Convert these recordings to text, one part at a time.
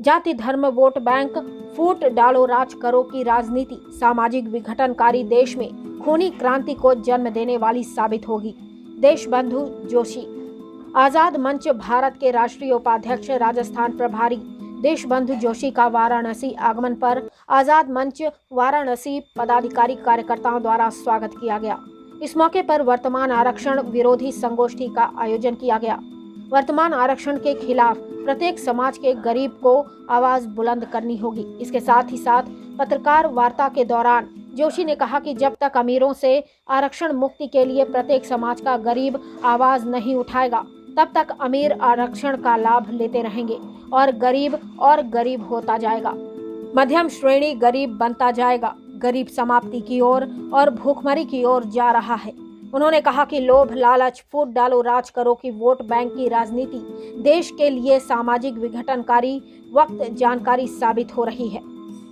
जाति धर्म vote bank, फूट डालो राज करो की राजनीति सामाजिक विघटनकारी देश में खूनी क्रांति को जन्म देने वाली साबित होगी। देशबंधु जोशी। आजाद मंच भारत के राष्ट्रीय उपाध्यक्ष राजस्थान प्रभारी देशबंधु जोशी का वाराणसी आगमन पर आजाद मंच वाराणसी पदाधिकारी कार्यकर्ताओं द्वारा स्वागत किया गया। इस मौके पर वर्तमान आरक्षण विरोधी संगोष्ठी का आयोजन किया गया। वर्तमान आरक्षण के खिलाफ प्रत्येक समाज के गरीब को आवाज बुलंद करनी होगी। इसके साथ ही साथ पत्रकार वार्ता के दौरान जोशी ने कहा कि जब तक अमीरों से आरक्षण मुक्ति के लिए प्रत्येक समाज का गरीब आवाज नहीं उठाएगा, तब तक अमीर आरक्षण का लाभ लेते रहेंगे और गरीब होता जाएगा। मध्यम श्रेणी गरीब बनता जाएगा। गरीब समाप्ति की ओर और भूखमरी की ओर जा रहा है। उन्होंने कहा कि लोभ, लालच, फूट डालो राज करो की वोट बैंक की राजनीति देश के लिए सामाजिक विघटनकारी वक्त जानकारी साबित हो रही है।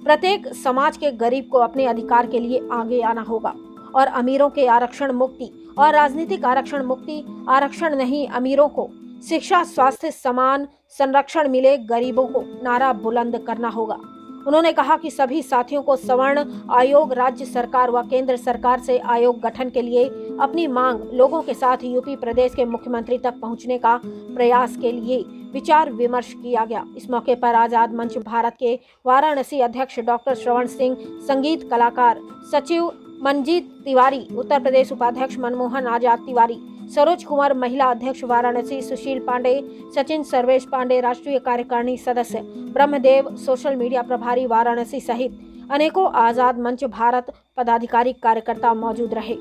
प्रत्येक समाज के गरीब को अपने अधिकार के लिए आगे आना होगा और अमीरों के आरक्षण मुक्ति और राजनीतिक आरक्षण मुक्ति, आरक्षण नहीं अमीरों को शिक्षा, स्वास्थ्य समान संरक्षण मिले गरीबों को नारा बुलंद करना होगा। उन्होंने कहा कि सभी साथियों को सवर्ण आयोग राज्य सरकार व केंद्र सरकार से आयोग गठन के लिए अपनी मांग लोगों के साथ यूपी प्रदेश के मुख्यमंत्री तक पहुंचने का प्रयास के लिए विचार विमर्श किया गया। इस मौके पर आजाद मंच भारत के वाराणसी अध्यक्ष डॉक्टर श्रवण सिंह, संगीत कलाकार सचिव मंजीत तिवारी, उत्तर प्रदेश उपाध्यक्ष मनमोहन आजाद तिवारी, सरोज कुमार महिला अध्यक्ष वाराणसी सुशील पांडे, सचिन सर्वेश पांडे राष्ट्रीय कार्यकारिणी सदस्य, ब्रह्मदेव सोशल मीडिया प्रभारी वाराणसी सहित अनेकों आजाद मंच भारत पदाधिकारी कार्यकर्ता मौजूद रहे।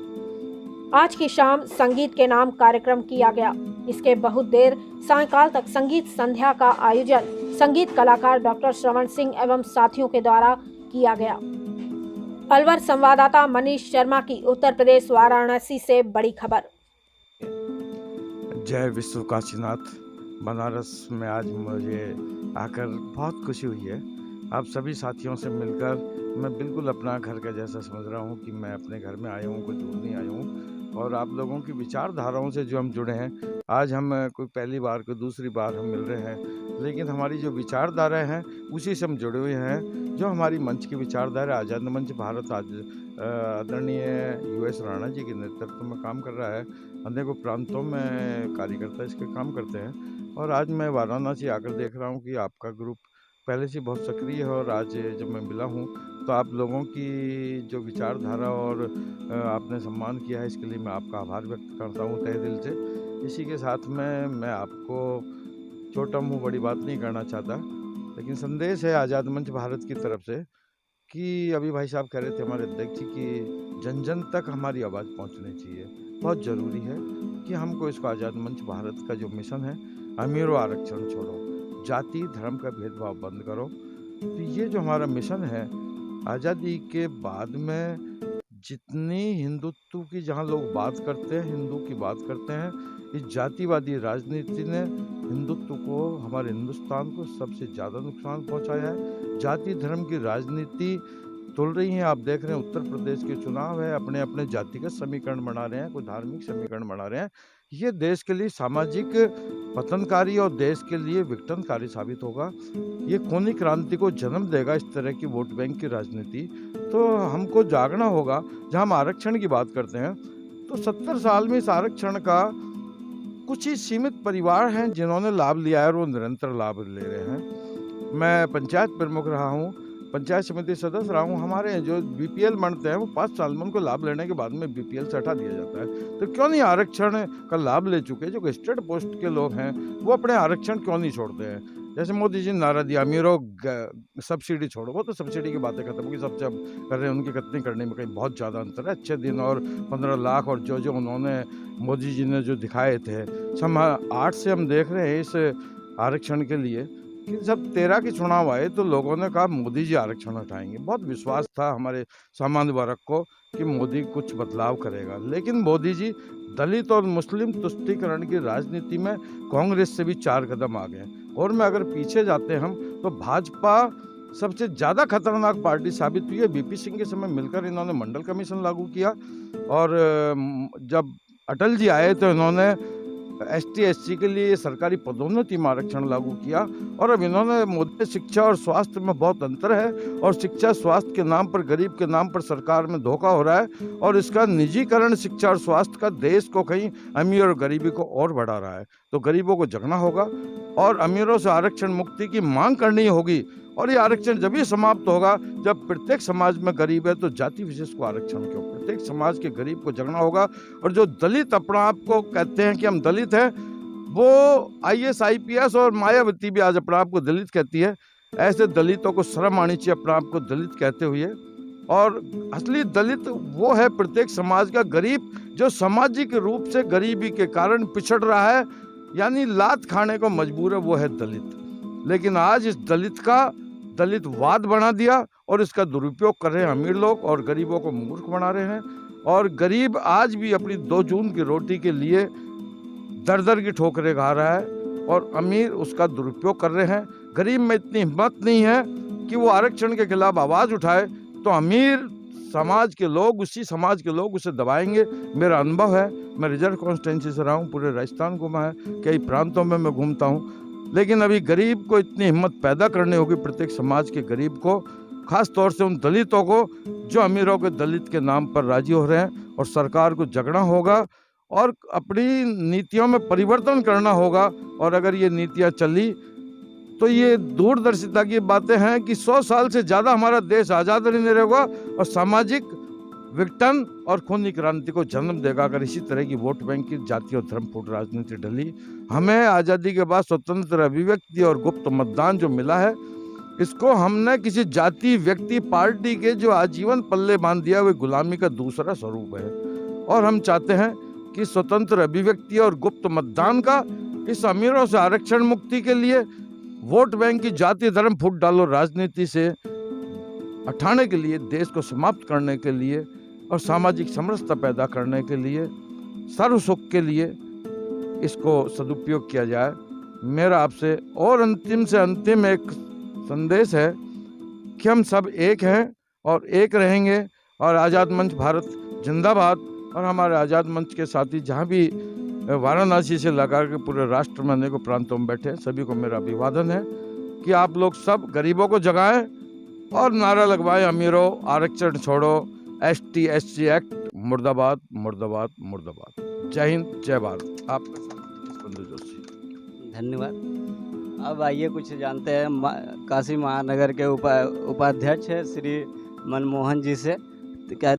आज की शाम संगीत के नाम कार्यक्रम किया गया। इसके बहुत देर सायंकाल तक संगीत संध्या का आयोजन संगीत कलाकार डॉक्टर श्रवण सिंह एवं साथियों के द्वारा किया गया। अलवर संवाददाता मनीष शर्मा की उत्तर प्रदेश वाराणसी से बड़ी खबर। जय विश्व काशीनाथ। बनारस में आज मुझे आकर बहुत खुशी हुई है। आप सभी साथियों से मिलकर मैं बिल्कुल अपना घर का जैसा समझ रहा हूँ कि मैं अपने घर में आया हूँ, कोई दूर नहीं आया हूँ। और आप लोगों की विचारधाराओं से जो हम जुड़े हैं, आज हम कोई पहली बार कोई दूसरी बार हम मिल रहे हैं, लेकिन हमारी जो विचारधारा हैं उसी से हम जुड़े हुए हैं। जो हमारी मंच की विचारधारा आज़ाद मंच भारत आज आदरणीय US राणा जी के नेतृत्व में काम कर रहा है। अनेकों प्रांतों में कार्यकर्ता इसके काम करते हैं और आज मैं वाराणसी आकर देख रहा हूँ कि आपका ग्रुप पहले से बहुत सक्रिय है और आज जब मैं मिला हूँ तो आप लोगों की जो विचारधारा और आपने सम्मान किया है, इसके लिए मैं आपका आभार व्यक्त करता हूँ तहे दिल से। इसी के साथ में मैं आपको छोटा मुँह बड़ी बात नहीं करना चाहता, लेकिन संदेश है आज़ाद मंच भारत की तरफ से कि अभी भाई साहब कह रहे थे हमारे अध्यक्ष जी कि जन जन तक हमारी आवाज़ पहुँचनी चाहिए। बहुत ज़रूरी है कि हमको इसको आज़ाद मंच भारत का जो मिशन है, अमीरों आरक्षण छोड़ो, जाति धर्म का भेदभाव बंद करो। तो ये जो हमारा मिशन है, आज़ादी के बाद में जितनी हिंदुत्व की जहाँ लोग बात करते हैं, हिंदू की बात करते हैं, इस जातिवादी राजनीति ने हिंदुत्व को, हमारे हिंदुस्तान को सबसे ज़्यादा नुकसान पहुंचाया है। जाति धर्म की राजनीति तुल रही है। आप देख रहे हैं उत्तर प्रदेश के चुनाव है, अपने अपने जातिगत समीकरण बना रहे हैं, कोई धार्मिक समीकरण बना रहे हैं। ये देश के लिए सामाजिक पतनकारी और देश के लिए विघटनकारी साबित होगा। ये खूनी क्रांति को जन्म देगा, इस तरह की वोट बैंक की राजनीति। तो हमको जागना होगा। जहाँ हम आरक्षण की बात करते हैं तो 70 साल में इस आरक्षण का कुछ ही सीमित परिवार हैं जिन्होंने लाभ लिया है और वो निरंतर लाभ ले रहे हैं। मैं पंचायत प्रमुख रहा हूँ, पंचायत समिति सदस्य रहा हूँ। हमारे जो BPL बनते हैं वो 5 साल में उनको लाभ लेने के बाद में BPL से हटा दिया जाता है। तो क्यों नहीं आरक्षण का लाभ ले चुके जो स्टेट पोस्ट के लोग हैं वो अपने आरक्षण क्यों नहीं छोड़ते हैं? जैसे मोदी जी ने नारा दिया अमीरों सब्सिडी छोड़ो, वो तो सब्सिडी की बातें खत्म होगी, सब जब कर रहे हैं उनकी कतनी करने में कहीं बहुत ज़्यादा अंतर है। अच्छे दिन और 15 लाख और जो उन्होंने मोदी जी ने जो दिखाए थे, सब 8 से हम देख रहे हैं इस आरक्षण के लिए कि जब 13 के चुनाव आए तो लोगों ने कहा मोदी जी आरक्षण हटाएंगे। बहुत विश्वास था हमारे सामान्य वर्ग को कि मोदी कुछ बदलाव करेगा, लेकिन मोदी जी दलित और मुस्लिम तुष्टीकरण की राजनीति में कांग्रेस से भी 4 कदम आ गए। और मैं अगर पीछे जाते हम तो भाजपा सबसे ज़्यादा खतरनाक पार्टी साबित हुई है। VP सिंह के समय मिलकर इन्होंने मंडल कमीशन लागू किया और जब अटल जी आए तो इन्होंने ST SC के लिए सरकारी पदोन्नति में आरक्षण लागू किया। और अब इन्होंने मोदी शिक्षा और स्वास्थ्य में बहुत अंतर है, और शिक्षा स्वास्थ्य के नाम पर, गरीब के नाम पर सरकार में धोखा हो रहा है, और इसका निजीकरण शिक्षा और स्वास्थ्य का देश को कहीं अमीर और गरीबी को और बढ़ा रहा है। तो गरीबों को जगना होगा और अमीरों से आरक्षण मुक्ति की मांग करनी होगी। और ये आरक्षण जब ही समाप्त होगा जब प्रत्येक समाज में गरीब है तो जाति विशेष को आरक्षण क्यों, प्रत्येक समाज के गरीब को जगना होगा। और जो दलित अपना आप को कहते हैं कि हम दलित हैं, वो IAS IPS और मायावती भी आज अपना आप को दलित कहती है। ऐसे दलितों को शर्म आनी चाहिए अपना आप को दलित कहते हुए। और असली दलित वो है प्रत्येक समाज का गरीब जो सामाजिक रूप से गरीबी के कारण पिछड़ रहा है, यानी लात खाने को मजबूर है, वो है दलित। लेकिन आज इस दलित का दलितवाद बना दिया और इसका दुरुपयोग कर रहे हैं अमीर लोग और गरीबों को मूर्ख बना रहे हैं। और गरीब आज भी अपनी 2 जून की रोटी के लिए दर दर की ठोकरें खा रहा है और अमीर उसका दुरुपयोग कर रहे हैं। गरीब में इतनी हिम्मत नहीं है कि वो आरक्षण के खिलाफ आवाज़ उठाए, तो अमीर समाज के लोग, उसी समाज के लोग उसे दबाएंगे। मेरा अनुभव है, मैं रिजर्व कॉन्स्टिट्यूंसी से रहा हूँ, पूरे राजस्थान घूमा है, कई प्रांतों में मैं घूमता हूँ। लेकिन अभी गरीब को इतनी हिम्मत पैदा करनी होगी, प्रत्येक समाज के गरीब को, खास तौर से उन दलितों को जो अमीरों के दलित के नाम पर राजी हो रहे हैं। और सरकार को जगना होगा और अपनी नीतियों में परिवर्तन करना होगा। और अगर ये नीतियाँ चली तो ये दूरदर्शिता की बातें हैं कि 100 साल से ज़्यादा हमारा देश आज़ाद नहीं रहेगा और सामाजिक विघटन और खूनी क्रांति को जन्म देगा अगर इसी तरह की वोट बैंक की जाति और धर्म फूट राजनीति ढली। हमें आज़ादी के बाद स्वतंत्र अभिव्यक्ति और गुप्त मतदान जो मिला है, इसको हमने किसी जाति, व्यक्ति, पार्टी के जो आजीवन पल्ले बांध दिया, वो गुलामी का दूसरा स्वरूप है। और हम चाहते हैं कि स्वतंत्र अभिव्यक्ति और गुप्त मतदान का इस अमीरों से आरक्षण मुक्ति के लिए, वोट बैंक की जाति धर्म फूट डालो राजनीति से हटाने के लिए, देश को समाप्त करने के लिए और सामाजिक समरसता पैदा करने के लिए, सर्व सुख के लिए इसको सदुपयोग किया जाए। मेरा आपसे और अंतिम से अंतिम एक संदेश है कि हम सब एक हैं और एक रहेंगे। और आज़ाद मंच भारत जिंदाबाद। और हमारे आज़ाद मंच के साथी जहाँ भी वाराणसी से लगा के पूरे राष्ट्र में अनेकों प्रांतों में बैठे हैं, सभी को मेरा अभिवादन है कि आप लोग सब गरीबों को जगाएं और नारा लगवाएं, अमीरों आरक्षण छोड़ो, ST SC एक्ट मुर्दाबाद मुर्दाबाद मुर्दाबाद। जय हिंद, जय भारत। आपका संतोष जोशी। धन्यवाद। अब आइए कुछ जानते हैं काशी महानगर के उपाध्यक्ष श्री मनमोहन जी से। तो